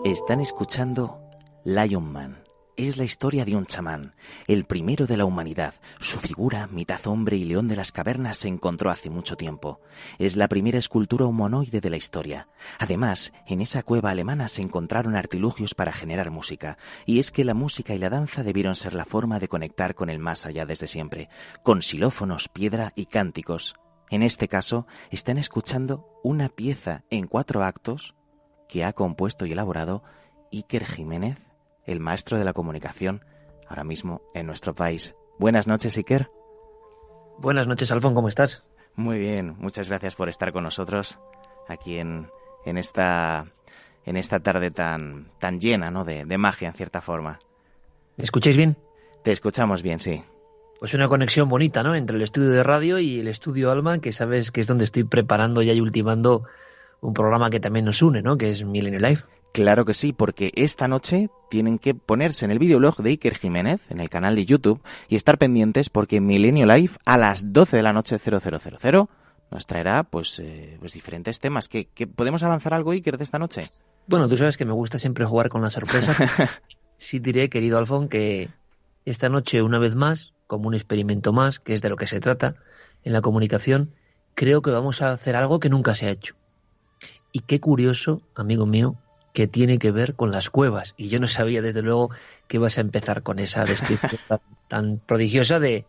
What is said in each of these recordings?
Están escuchando Lion Man. Es la historia de un chamán, el primero de la humanidad. Su figura, mitad hombre y león de las cavernas, se encontró hace mucho tiempo. Es la primera escultura humanoide de la historia. Además, en esa cueva alemana se encontraron artilugios para generar música. Y es que la música y la danza debieron ser la forma de conectar con el más allá desde siempre, con xilófonos, piedra y cánticos. En este caso, están escuchando una pieza en 4 actos que ha compuesto y elaborado Iker Jiménez, el maestro de la comunicación, ahora mismo en nuestro país. Buenas noches, Iker. Buenas noches, Alfón, ¿cómo estás? Muy bien, muchas gracias por estar con nosotros aquí en esta tarde tan llena, ¿no?, de magia, en cierta forma. ¿Me escucháis bien? Te escuchamos bien, sí. Pues una conexión bonita, ¿no?, entre el estudio de radio y el estudio Alma, que sabes que es donde estoy preparando ya y ultimando un programa que también nos une, ¿no?, que es Milenio Live. Claro que sí, porque esta noche tienen que ponerse en el videoblog de Iker Jiménez, en el canal de YouTube, y estar pendientes porque Milenio Live a las 12 de la noche 0000 nos traerá pues diferentes temas. ¿Qué podemos avanzar algo, Iker, de esta noche? Bueno, tú sabes que me gusta siempre jugar con la sorpresa. Sí diré, querido Alfón, que esta noche, una vez más, como un experimento más, que es de lo que se trata en la comunicación, creo que vamos a hacer algo que nunca se ha hecho. Y qué curioso, amigo mío, que tiene que ver con las cuevas. Y yo no sabía, desde luego, que ibas a empezar con esa descripción tan prodigiosa de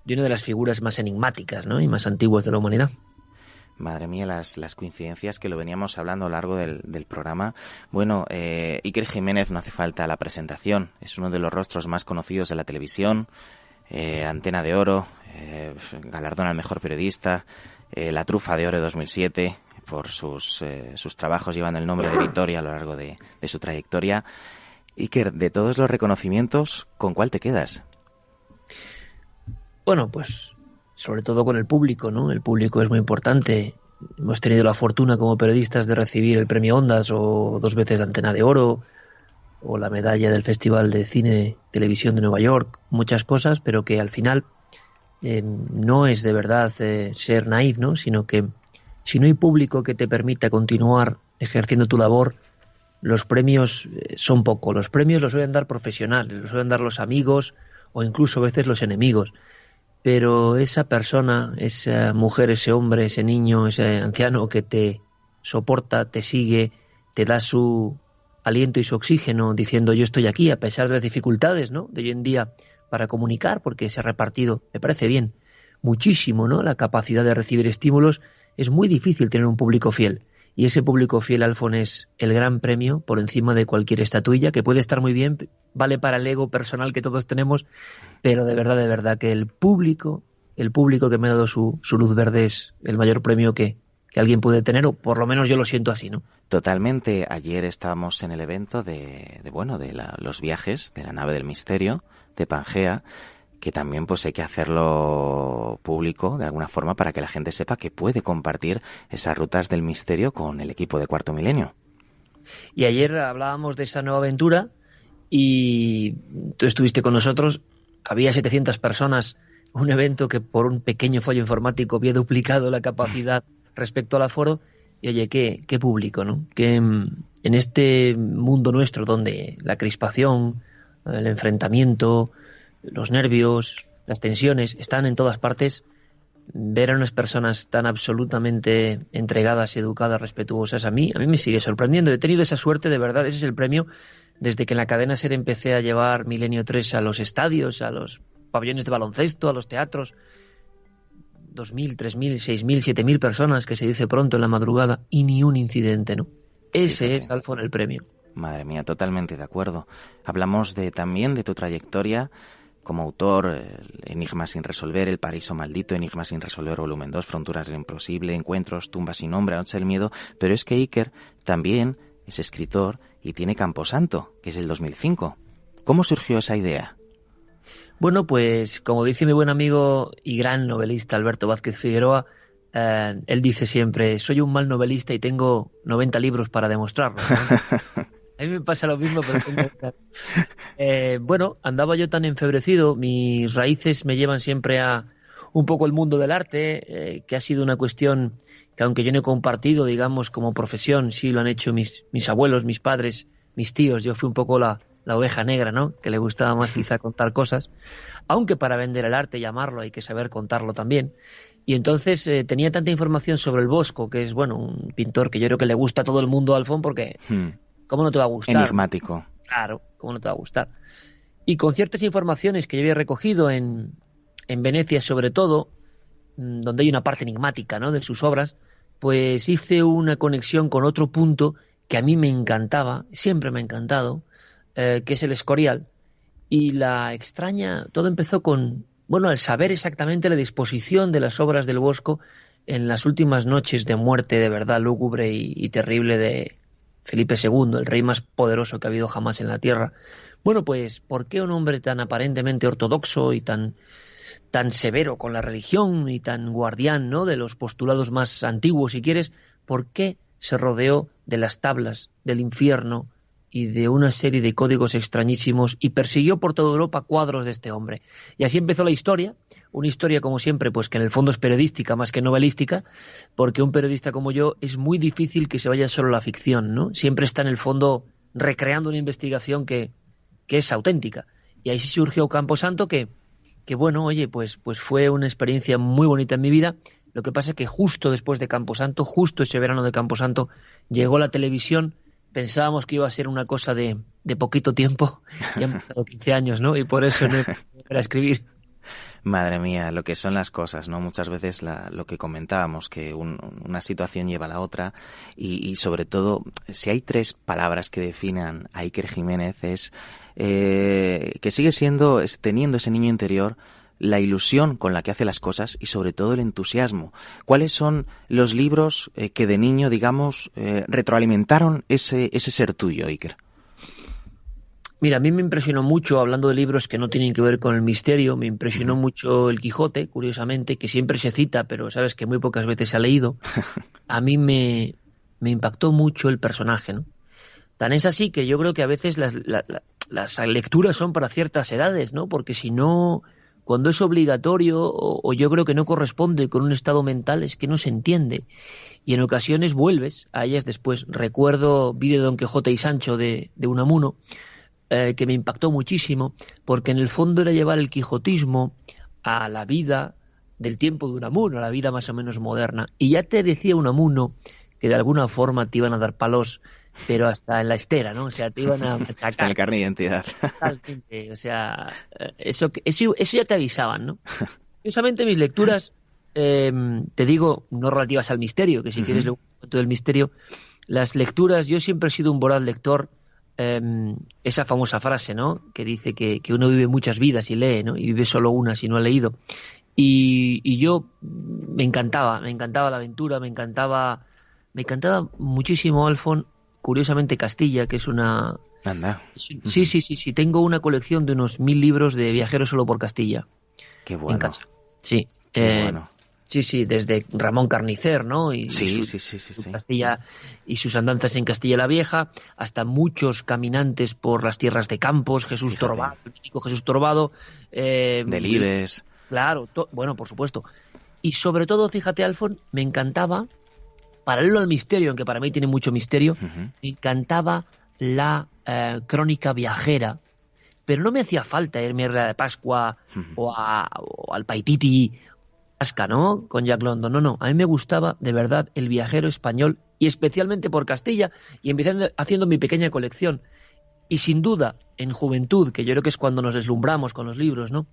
una de las figuras más enigmáticas, ¿no?, y más antiguas de la humanidad. Madre mía, las coincidencias, que lo veníamos hablando a lo largo del programa. Bueno, Iker Jiménez, no hace falta la presentación. Es uno de los rostros más conocidos de la televisión. Antena de Oro, galardón al mejor periodista, la Trufa de Oro 2007... por sus trabajos llevando el nombre de Vitoria a lo largo de su trayectoria. Iker, de todos los reconocimientos, ¿con cuál te quedas? Bueno, pues sobre todo con el público, ¿no? El público es muy importante. Hemos tenido la fortuna como periodistas de recibir el premio Ondas o 2 veces la Antena de Oro o la medalla del Festival de Cine Televisión de Nueva York, muchas cosas, pero que al final no es de verdad ser naif, ¿no?, sino que si no hay público que te permita continuar ejerciendo tu labor, los premios son poco. Los premios los suelen dar profesionales, los suelen dar los amigos o incluso a veces los enemigos. Pero esa persona, esa mujer, ese hombre, ese niño, ese anciano que te soporta, te sigue, te da su aliento y su oxígeno diciendo yo estoy aquí a pesar de las dificultades, ¿no?, de hoy en día para comunicar, porque se ha repartido, me parece bien, muchísimo, ¿no?, la capacidad de recibir estímulos. Es muy difícil tener un público fiel. Y ese público fiel, Alfón, es el gran premio por encima de cualquier estatuilla, que puede estar muy bien, vale para el ego personal que todos tenemos, pero de verdad, que el público que me ha dado su luz verde es el mayor premio que alguien puede tener, o por lo menos yo lo siento así, ¿no? Totalmente. Ayer estábamos en el evento de los viajes de la nave del misterio, de Pangea, que también pues hay que hacerlo público de alguna forma para que la gente sepa que puede compartir esas rutas del misterio con el equipo de Cuarto Milenio. Y ayer hablábamos de esa nueva aventura y tú estuviste con nosotros, había 700 personas, un evento que por un pequeño fallo informático había duplicado la capacidad respecto al aforo, y oye, qué público, ¿no? Que en este mundo nuestro donde la crispación, el enfrentamiento, los nervios, las tensiones están en todas partes, ver a unas personas tan absolutamente entregadas, educadas, respetuosas, a mí me sigue sorprendiendo. He tenido esa suerte, de verdad, ese es el premio. Desde que en la cadena SER empecé a llevar Milenio 3 a los estadios, a los pabellones de baloncesto, a los teatros, 2.000, 3.000, 6.000, 7.000 personas, que se dice pronto en la madrugada, y ni un incidente, ¿no? Ese es, Alfón, el premio. Madre mía, totalmente de acuerdo. Hablamos también de tu trayectoria como autor, Enigmas sin resolver, El paraíso maldito, Enigmas sin resolver, volumen 2, Fronteras del imposible, Encuentros, Tumba sin nombre, Noche del miedo, pero es que Iker también es escritor y tiene Camposanto, que es del 2005. ¿Cómo surgió esa idea? Bueno, pues como dice mi buen amigo y gran novelista Alberto Vázquez Figueroa, él dice siempre, soy un mal novelista y tengo 90 libros para demostrarlo, ¿no? A mí me pasa lo mismo, pero bueno, andaba yo tan enfebrecido, mis raíces me llevan siempre a un poco el mundo del arte, que ha sido una cuestión que aunque yo no he compartido, digamos, como profesión, sí lo han hecho mis abuelos, mis padres, mis tíos, yo fui un poco la oveja negra, ¿no? Que le gustaba más quizá contar cosas, aunque para vender el arte y amarlo hay que saber contarlo también. Y entonces tenía tanta información sobre el Bosco, que es, bueno, un pintor que yo creo que le gusta a todo el mundo, Alfón, porque ¿cómo no te va a gustar? Enigmático. Claro, ¿cómo no te va a gustar? Y con ciertas informaciones que yo había recogido en Venecia, sobre todo, donde hay una parte enigmática, ¿no?, de sus obras, pues hice una conexión con otro punto que a mí me encantaba, siempre me ha encantado, que es el Escorial. Y la extraña, todo empezó con, bueno, al saber exactamente la disposición de las obras del Bosco en las últimas noches de muerte de verdad lúgubre y terrible de Felipe II, el rey más poderoso que ha habido jamás en la tierra. Bueno, pues, ¿por qué un hombre tan aparentemente ortodoxo y tan severo con la religión y tan guardián, ¿no?, de los postulados más antiguos, si quieres, por qué se rodeó de las tablas del infierno y de una serie de códigos extrañísimos y persiguió por toda Europa cuadros de este hombre? Y así empezó la historia, una historia como siempre, pues que en el fondo es periodística más que novelística, porque un periodista como yo es muy difícil que se vaya solo a la ficción, ¿no? Siempre está en el fondo recreando una investigación que es auténtica. Y ahí sí surgió Camposanto, que bueno, oye, pues fue una experiencia muy bonita en mi vida. Lo que pasa es que justo después de Camposanto, justo ese verano de Camposanto, llegó la televisión. Pensábamos que iba a ser una cosa de poquito tiempo, ya han pasado 15 años, ¿no? Y por eso no he podido volver a escribir. Madre mía, lo que son las cosas, ¿no? Muchas veces lo que comentábamos, que una situación lleva a la otra y sobre todo, si hay 3 palabras que definan a Iker Jiménez es que sigue teniendo ese niño interior, la ilusión con la que hace las cosas y sobre todo el entusiasmo. ¿Cuáles son los libros que de niño, digamos, retroalimentaron ese ser tuyo, Iker? Mira, a mí me impresionó mucho, hablando de libros que no tienen que ver con el misterio, me impresionó mucho El Quijote, curiosamente, que siempre se cita, pero sabes que muy pocas veces se ha leído. A mí me impactó mucho el personaje, ¿no? Tan es así que yo creo que a veces las lecturas son para ciertas edades, ¿no? Porque si no, cuando es obligatorio o yo creo que no corresponde con un estado mental, es que no se entiende. Y en ocasiones vuelves a ellas después. Recuerdo, vi de Don Quijote y Sancho de Unamuno, que me impactó muchísimo, porque en el fondo era llevar el quijotismo a la vida del tiempo de Unamuno, a la vida más o menos moderna. Y ya te decía Unamuno que de alguna forma te iban a dar palos, pero hasta en la estera, ¿no? O sea, te iban a machacar. Hasta en el carnet de identidad. Totalmente. O sea, eso ya te avisaban, ¿no? Curiosamente, mis lecturas, te digo, no relativas al misterio, que si quieres luego todo el misterio, las lecturas, yo siempre he sido un voraz lector. Esa famosa frase, ¿no?, que dice que uno vive muchas vidas y lee, ¿no?, y vive solo una si no ha leído. Y yo me encantaba la aventura, me encantaba muchísimo, Alfón, curiosamente Castilla, que es una... Anda. Sí, tengo una colección de unos 1000 libros de viajeros solo por Castilla. Qué bueno. En casa. Sí. Qué bueno. Sí, desde Ramón Carnicer, ¿no? Y sí. Castilla y sus andanzas en Castilla la Vieja, hasta muchos caminantes por las tierras de Campos, Jesús Torbado, el mítico Jesús Torbado. Delibes. Claro, bueno, por supuesto. Y sobre todo, fíjate, Alfón, me encantaba, paralelo al misterio, aunque para mí tiene mucho misterio, me encantaba la crónica viajera. Pero no me hacía falta irme a la de Pascua o al Paititi, ¿no?, con Jack London. No, a mí me gustaba de verdad el viajero español y especialmente por Castilla, y empecé haciendo mi pequeña colección. Y sin duda, en juventud, que yo creo que es cuando nos deslumbramos con los libros, ¿no?,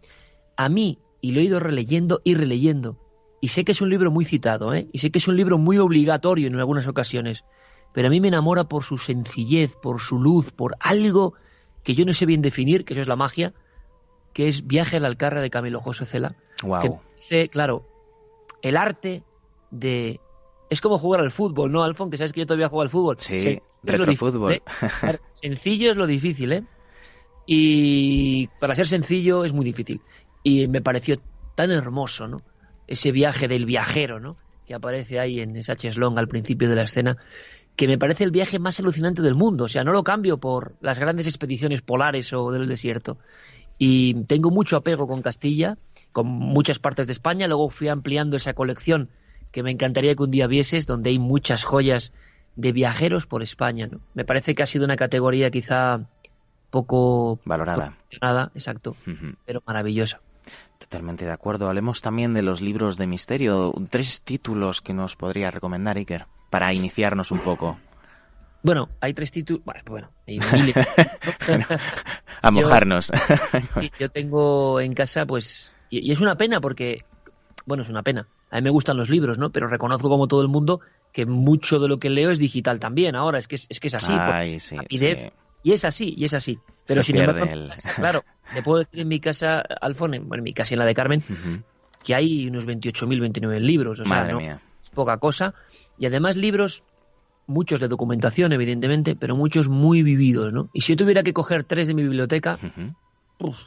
a mí, y lo he ido releyendo y releyendo, y sé que es un libro muy citado, y sé que es un libro muy obligatorio en algunas ocasiones, pero a mí me enamora por su sencillez, por su luz, por algo que yo no sé bien definir, que eso es la magia, que es Viaje a la Alcarria de Camilo José Cela. Wow. Que dice, claro, el arte de... Es como jugar al fútbol, ¿no, Alfon? Que sabes que yo todavía juego al fútbol. Sí, retrofútbol. Sencillo es lo difícil, ¿eh? Y para ser sencillo es muy difícil. Y me pareció tan hermoso, ¿no? Ese viaje del viajero, ¿no? Que aparece ahí en esa cheslong al principio de la escena, que me parece el viaje más alucinante del mundo. O sea, no lo cambio por las grandes expediciones polares o del desierto. Y tengo mucho apego con Castilla, con muchas partes de España. Luego fui ampliando esa colección que me encantaría que un día vieses, donde hay muchas joyas de viajeros por España, ¿no? Me parece que ha sido una categoría quizá poco valorada. Exacto, pero maravillosa. Totalmente de acuerdo. Hablemos también de los libros de misterio. 3 títulos que nos podría recomendar, Iker, para iniciarnos un poco. Bueno, hay 3 títulos. Bueno, hay miles. A mojarnos. Yo tengo en casa, pues, y es una pena porque, bueno, es una pena. A mí me gustan los libros, ¿no? Pero reconozco, como todo el mundo, que mucho de lo que leo es digital también. Ahora es que es así. Ay, sí, rapidez, sí. Y es así. Pero Se sin pierde embargo, claro, te puedo decir en mi casa, Alfon, en mi casa y en la de Carmen, que hay unos 28.000, 29 libros. O sea, Madre no mía. es poca cosa. Y además libros, muchos de documentación, evidentemente, pero muchos muy vividos, ¿no? Y si yo tuviera que coger 3 de mi biblioteca, pues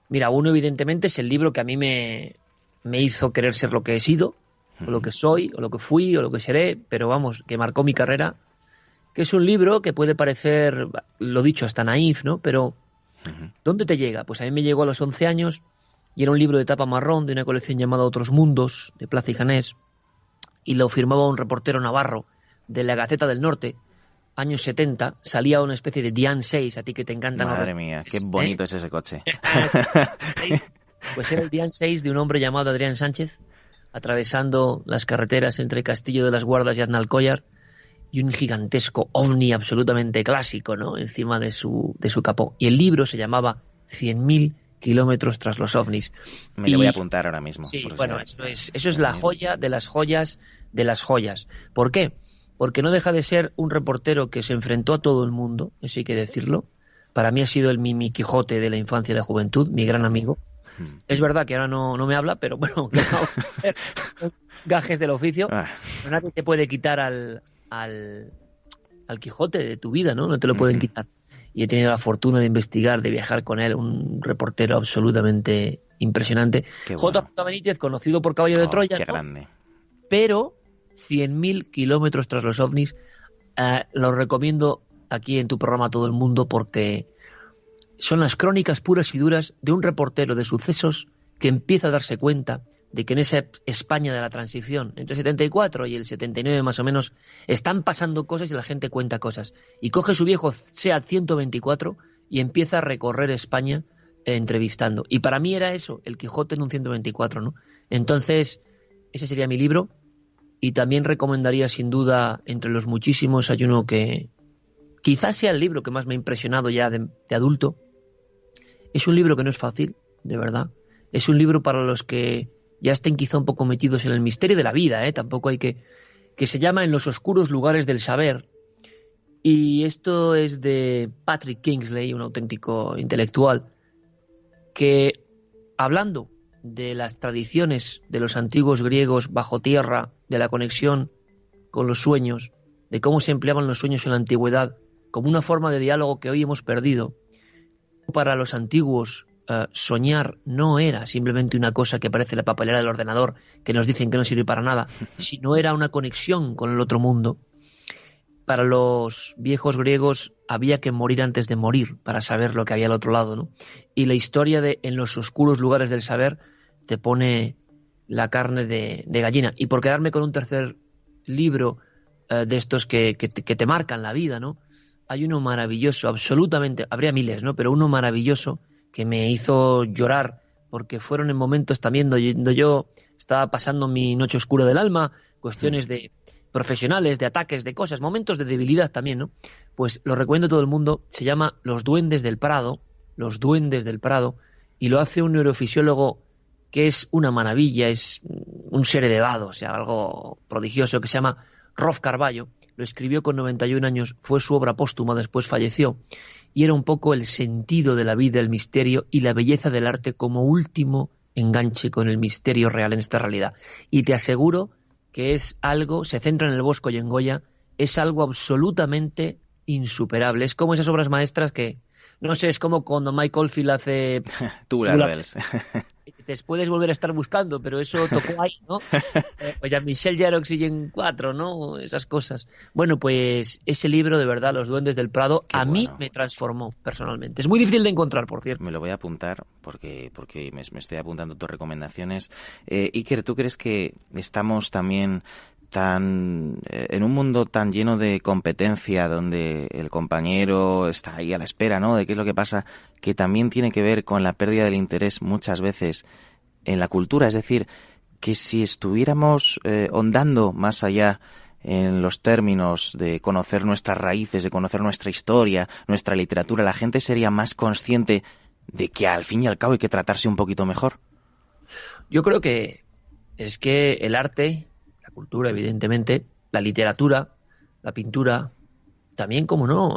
mira, uno evidentemente es el libro que a mí me hizo querer ser lo que he sido, o lo que soy, o lo que fui, o lo que seré, pero vamos, que marcó mi carrera, que es un libro que puede parecer, lo dicho, hasta naif, ¿no? Pero ¿dónde te llega? Pues a mí me llegó a los 11 años y era un libro de tapa marrón de una colección llamada Otros Mundos, de Plaza y Janés, y lo firmaba un reportero navarro de la Gaceta del Norte, años 70, salía una especie de Diane 6, a ti que te encantan Madre mía, qué bonito es ese coche. Pues era el Diane 6 de un hombre llamado Adrián Sánchez, atravesando las carreteras entre Castillo de las Guardas y Aznalcóllar, y un gigantesco ovni absolutamente clásico, ¿no?, encima de su capó. Y el libro se llamaba 100.000 kilómetros tras los ovnis. Me lo voy a apuntar ahora mismo. Sí, bueno, eso es la joya de las joyas de las joyas. ¿Por qué? Porque no deja de ser un reportero que se enfrentó a todo el mundo, eso hay que decirlo. Para mí ha sido mi Quijote de la infancia y la juventud, mi gran amigo. Es verdad que ahora no me habla, pero bueno, gajes del oficio. Pero nadie te puede quitar al Quijote de tu vida, ¿no? No te lo pueden quitar. Y he tenido la fortuna de investigar, de viajar con él, un reportero absolutamente impresionante. J. Benítez, conocido por Caballo de Troya, qué ¿no? grande. Pero 100.000 kilómetros tras los ovnis, lo recomiendo aquí en tu programa a todo el mundo porque son las crónicas puras y duras de un reportero de sucesos que empieza a darse cuenta de que en esa España de la transición, entre el 74 y el 79 más o menos, están pasando cosas y la gente cuenta cosas. Y coge su viejo SEAT 124 y empieza a recorrer España entrevistando. Y para mí era eso, el Quijote en un 124, ¿no? Entonces, ese sería mi libro. Y también recomendaría, sin duda, entre los muchísimos, hay uno que quizás sea el libro que más me ha impresionado ya de adulto. Es un libro que no es fácil, de verdad. Es un libro para los que ya estén quizá un poco metidos en el misterio de la vida, tampoco hay que se llama En los oscuros lugares del saber. Y esto es de Patrick Kingsley, un auténtico intelectual, que hablando de las tradiciones de los antiguos griegos bajo tierra, de la conexión con los sueños, de cómo se empleaban los sueños en la antigüedad como una forma de diálogo que hoy hemos perdido. Para los antiguos, soñar no era simplemente una cosa que aparece en la papelera del ordenador, que nos dicen que no sirve para nada, sino era una conexión con el otro mundo. Para los viejos griegos había que morir antes de morir para saber lo que había al otro lado, ¿no? Y la historia de En los oscuros lugares del saber te pone la carne de gallina. Y por quedarme con un tercer libro de estos que te marcan la vida, ¿no? Hay uno maravilloso, absolutamente, habría miles, ¿no? Pero uno maravilloso que me hizo llorar, porque fueron en momentos también donde yo estaba pasando mi noche oscura del alma, cuestiones de profesionales, de ataques, de cosas, momentos de debilidad también, ¿no? Pues lo recomiendo a todo el mundo, se llama Los Duendes del Prado, y lo hace un neurofisiólogo que es una maravilla, es un ser elevado, o sea, algo prodigioso, que se llama Rolf Carballo, lo escribió con 91 años, fue su obra póstuma, después falleció, y era un poco el sentido de la vida, el misterio y la belleza del arte como último enganche con el misterio real en esta realidad. Y te aseguro que es algo, se centra en el Bosco y en Goya, es algo absolutamente insuperable. Es como esas obras maestras que, no sé, es como cuando Mike Oldfield hace... Tubular Bells. Dices, puedes volver a estar buscando, pero eso tocó ahí, ¿no? O Jean-Michel Jarre, Oxygen 4, ¿no? Esas cosas. Bueno, pues ese libro, de verdad, Los Duendes del Prado, Qué mí bueno. me transformó personalmente. Es muy difícil de encontrar, por cierto. Me lo voy a apuntar porque me estoy apuntando tus recomendaciones. Iker, ¿tú crees que estamos también en un mundo tan lleno de competencia, donde el compañero está ahí a la espera, ¿no?, de qué es lo que pasa, que también tiene que ver con la pérdida del interés muchas veces en la cultura? Es decir, que si estuviéramos hondando más allá en los términos de conocer nuestras raíces, de conocer nuestra historia, nuestra literatura, la gente sería más consciente de que al fin y al cabo hay que tratarse un poquito mejor. Yo creo que es que el arte, la cultura, evidentemente, la literatura, la pintura, también, como no,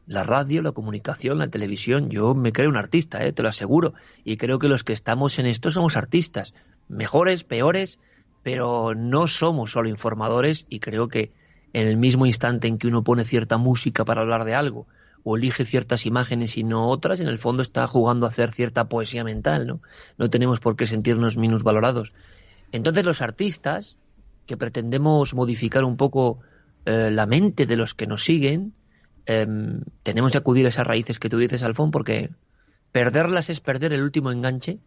la radio, la comunicación, la televisión. Yo me creo un artista, te lo aseguro. Y creo que los que estamos en esto somos artistas. Mejores, peores, pero no somos solo informadores, y creo que en el mismo instante en que uno pone cierta música para hablar de algo, o elige ciertas imágenes y no otras, en el fondo está jugando a hacer cierta poesía mental, ¿no? No tenemos por qué sentirnos minusvalorados. Entonces los artistas, que pretendemos modificar un poco la mente de los que nos siguen, tenemos que acudir a esas raíces que tú dices, Alfón, porque perderlas es perder el último enganche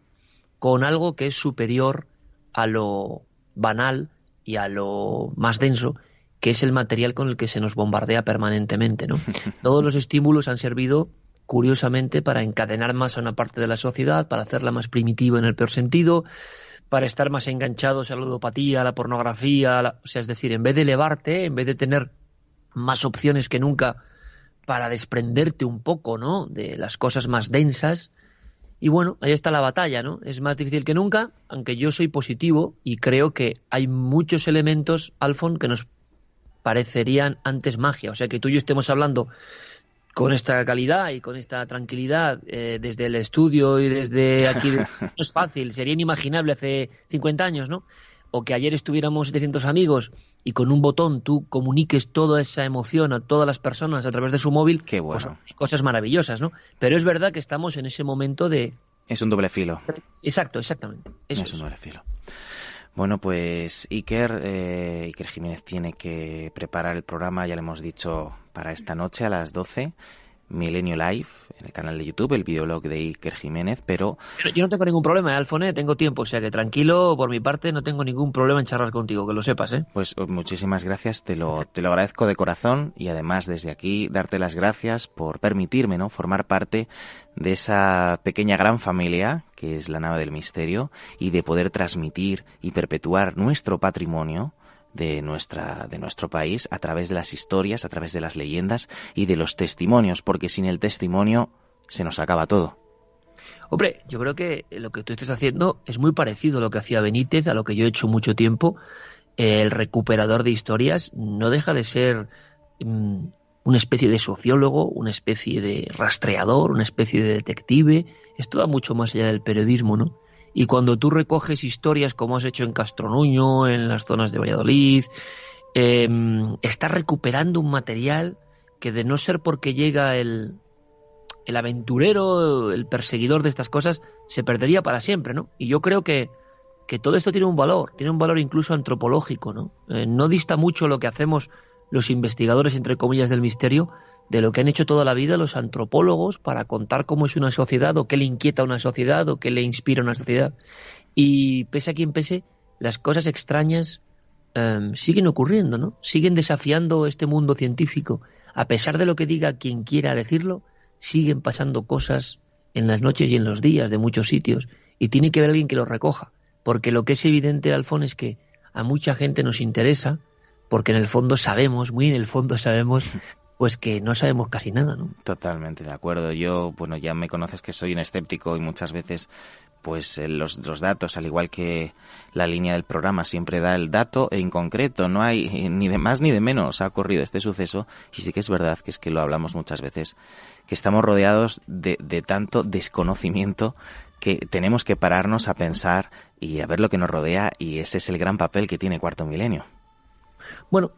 con algo que es superior a lo banal y a lo más denso, que es el material con el que se nos bombardea permanentemente, ¿no? Todos los estímulos han servido, curiosamente, para encadenar más a una parte de la sociedad, para hacerla más primitiva en el peor sentido, para estar más enganchados a la ludopatía, a la pornografía, o sea, es decir, en vez de elevarte, en vez de tener más opciones que nunca para desprenderte un poco, ¿no?, de las cosas más densas. Y bueno, ahí está la batalla, ¿no? Es más difícil que nunca, aunque yo soy positivo y creo que hay muchos elementos, Alfon, que nos parecerían antes magia. O sea, que tú y yo estemos hablando con esta calidad y con esta tranquilidad desde el estudio y desde aquí, no es fácil, sería inimaginable hace 50 años, ¿no? O que ayer estuviéramos 700 amigos y con un botón tú comuniques toda esa emoción a todas las personas a través de su móvil. Qué bueno. Pues, cosas maravillosas, ¿no? Pero es verdad que estamos en ese momento de... Es un doble filo. Exacto, exactamente. Eso es un doble filo. Bueno, pues Iker Jiménez tiene que preparar el programa, ya le hemos dicho, para esta noche a las 12, Milenio Live, en el canal de YouTube, el videoblog de Iker Jiménez, pero yo no tengo ningún problema, Alfone, tengo tiempo, o sea que tranquilo, por mi parte no tengo ningún problema en charlar contigo, que lo sepas, ¿eh? Pues muchísimas gracias, te lo agradezco de corazón, y además desde aquí darte las gracias por permitirme, ¿no?, formar parte de esa pequeña gran familia que es la Nave del Misterio, y de poder transmitir y perpetuar nuestro patrimonio de nuestro país a través de las historias, a través de las leyendas y de los testimonios, porque sin el testimonio se nos acaba todo. Hombre, yo creo que lo que tú estás haciendo es muy parecido a lo que hacía Benítez, a lo que yo he hecho mucho tiempo. El recuperador de historias no deja de ser una especie de sociólogo, una especie de rastreador, una especie de detective. Esto va mucho más allá del periodismo, ¿no? Y cuando tú recoges historias como has hecho en Castronuño, en las zonas de Valladolid, estás recuperando un material que, de no ser porque llega el aventurero, el perseguidor de estas cosas, se perdería para siempre, ¿no? Y yo creo que todo esto tiene un valor incluso antropológico, ¿no? No dista mucho lo que hacemos los investigadores, entre comillas, del misterio, de lo que han hecho toda la vida los antropólogos para contar cómo es una sociedad, o qué le inquieta a una sociedad, o qué le inspira a una sociedad. Y pese a quien pese, las cosas extrañas siguen ocurriendo, ¿no? Siguen desafiando este mundo científico. A pesar de lo que diga quien quiera decirlo, siguen pasando cosas en las noches y en los días de muchos sitios. Y tiene que haber alguien que lo recoja. Porque lo que es evidente, Alfón, es que a mucha gente nos interesa, porque en el fondo sabemos, muy en el fondo sabemos, pues que no sabemos casi nada, ¿no? Totalmente de acuerdo. Yo, bueno, ya me conoces que soy un escéptico y muchas veces pues los datos, al igual que la línea del programa siempre da el dato en concreto, no hay ni de más ni de menos ha ocurrido este suceso, y sí que es verdad que es que lo hablamos muchas veces, que estamos rodeados de tanto desconocimiento que tenemos que pararnos a pensar y a ver lo que nos rodea, y ese es el gran papel que tiene Cuarto Milenio. Bueno,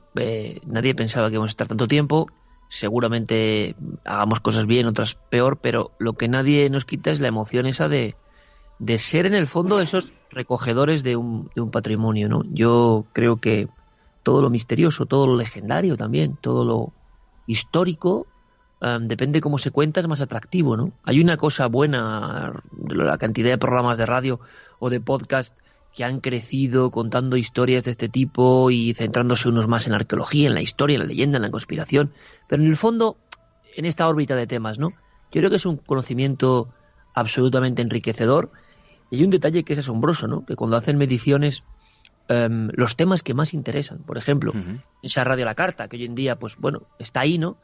nadie pensaba que íbamos a estar tanto tiempo. Seguramente hagamos cosas bien, otras peor, pero lo que nadie nos quita es la emoción esa de ser en el fondo esos recogedores de un patrimonio, ¿no? Yo creo que todo lo misterioso, todo lo legendario también, todo lo histórico, depende cómo se cuenta, es más atractivo, ¿no? Hay una cosa buena, la cantidad de programas de radio o de podcast que han crecido contando historias de este tipo y centrándose unos más en la arqueología, en la historia, en la leyenda, en la conspiración, pero en el fondo, en esta órbita de temas, ¿no? Yo creo que es un conocimiento absolutamente enriquecedor, y hay un detalle que es asombroso, ¿no? Que cuando hacen mediciones, los temas que más interesan, por ejemplo, esa Radio La Carta, que hoy en día, pues bueno, está ahí, ¿no?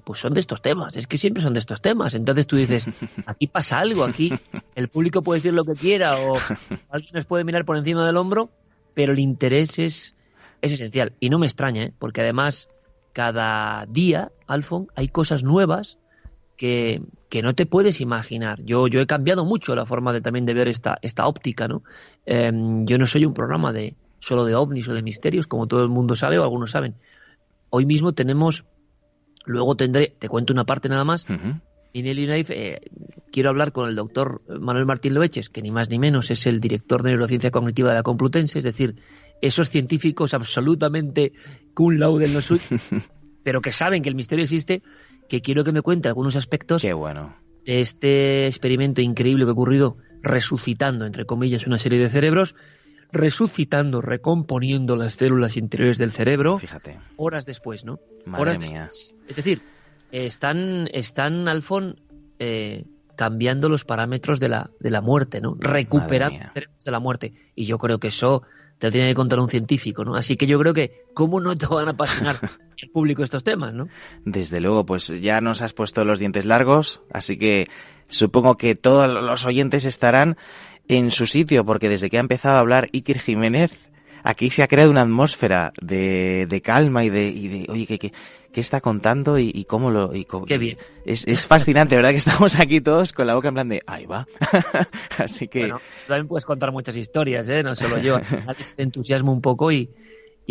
Pues son de estos temas, es que siempre son de estos temas. Entonces tú dices, aquí pasa algo, aquí el público puede decir lo que quiera o alguien nos puede mirar por encima del hombro, pero el interés es esencial. Y no me extraña, porque además cada día, Alfon, hay cosas nuevas que no te puedes imaginar. Yo he cambiado mucho la forma también de ver esta óptica, ¿no? Yo no soy un programa solo de ovnis o de misterios, como todo el mundo sabe o algunos saben. Hoy mismo tenemos... Luego te cuento una parte nada más. En el Life quiero hablar con el doctor Manuel Martín Loeches, que ni más ni menos es el director de Neurociencia Cognitiva de la Complutense, es decir, esos científicos absolutamente cum laude en lo suyo, pero que saben que el misterio existe, que quiero que me cuente algunos aspectos Qué bueno. de este experimento increíble que ha ocurrido resucitando, entre comillas, una serie de cerebros, resucitando, recomponiendo las células interiores del cerebro. Fíjate. Horas después, ¿no? Madre horas mía. Después. Es decir, están Alfon, cambiando los parámetros de la muerte, ¿no? Recuperando cerebros de la muerte. Y yo creo que eso te lo tiene que contar un científico, ¿no? Así que yo creo que, ¿cómo no te van a apasionar el público estos temas, ¿no? Desde luego, pues ya nos has puesto los dientes largos, así que supongo que todos los oyentes estarán en su sitio, porque desde que ha empezado a hablar Iker Jiménez, aquí se ha creado una atmósfera de calma y de oye, ¿qué está contando y cómo lo... Qué bien. Es fascinante, ¿verdad? Que estamos aquí todos con la boca en plan de, ahí va. Así que... Bueno, también puedes contar muchas historias, ¿eh? No solo yo. Al final te entusiasmo un poco y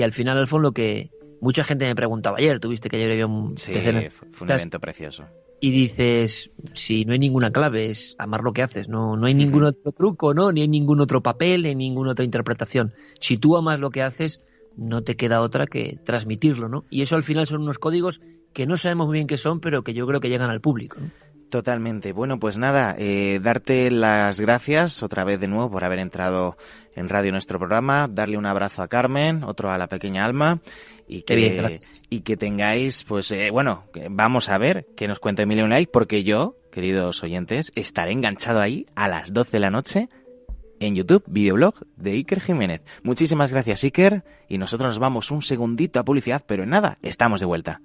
al final, Alfon, lo que mucha gente me preguntaba ayer, tuviste que ayer había Sí, fue un evento precioso. Y dices, si no hay ninguna clave, es amar lo que haces, no hay ningún otro truco, ¿no? Ni hay ningún otro papel, ni ninguna otra interpretación. Si tú amas lo que haces, no te queda otra que transmitirlo, ¿no? Y eso al final son unos códigos que no sabemos muy bien qué son, pero que yo creo que llegan al público, ¿no? Totalmente. Bueno, pues nada, darte las gracias otra vez de nuevo por haber entrado en radio nuestro programa, darle un abrazo a Carmen, otro a la pequeña Alma, y que tengáis, pues bueno, vamos a ver qué nos cuenta Emilio Like, porque yo, queridos oyentes, estaré enganchado ahí a las 12 de la noche en YouTube, videoblog de Iker Jiménez. Muchísimas gracias, Iker, y nosotros nos vamos un segundito a publicidad, pero en nada, estamos de vuelta.